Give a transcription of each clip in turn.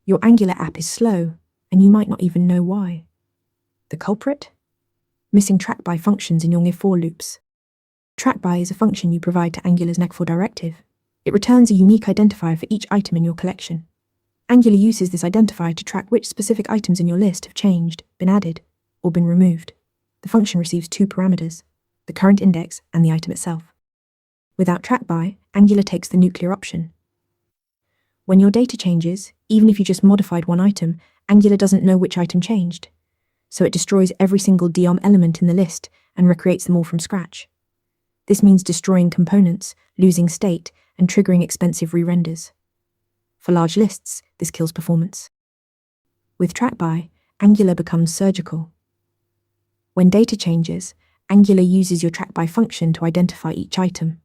Your Angular app is slow, and you might not even know why. The culprit? Missing trackBy functions in your ngFor loops. trackBy is a function you provide to Angular's ngFor directive. It returns a unique identifier for each item in your collection. Angular uses this identifier to track which specific items in your list have changed, been added, or been removed. The function receives two parameters, the current index and the item itself. Without trackBy, Angular takes the nuclear option. When your data changes, even if you just modified one item, Angular doesn't know which item changed. So it destroys every single DOM element in the list and recreates them all from scratch. This means destroying components, losing state, and triggering expensive re-renders. For large lists, this kills performance. With trackBy, Angular becomes surgical. When data changes, Angular uses your trackBy function to identify each item.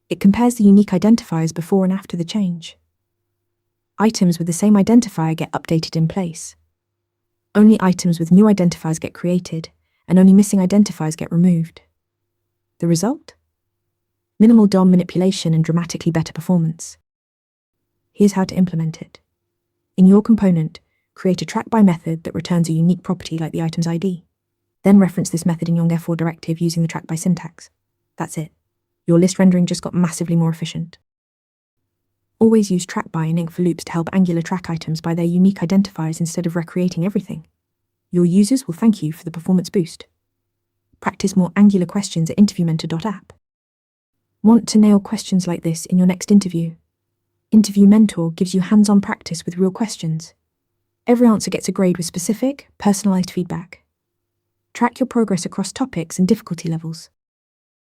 It compares the unique identifiers before and after the change. Items with the same identifier get updated in place. Only items with new identifiers get created, and only missing identifiers get removed. The result? Minimal DOM manipulation and dramatically better performance. Here's how to implement it. In your component, create a trackBy method that returns a unique property like the item's ID. Then reference this method in your ngFor directive using the trackBy syntax. That's it. Your list rendering just got massively more efficient. Always use trackBy and ngFor loops to help Angular track items by their unique identifiers instead of recreating everything. Your users will thank you for the performance boost. Practice more Angular questions at interviewmentor.app. Want to nail questions like this in your next interview? Interview Mentor gives you hands-on practice with real questions. Every answer gets a grade with specific, personalized feedback. Track your progress across topics and difficulty levels.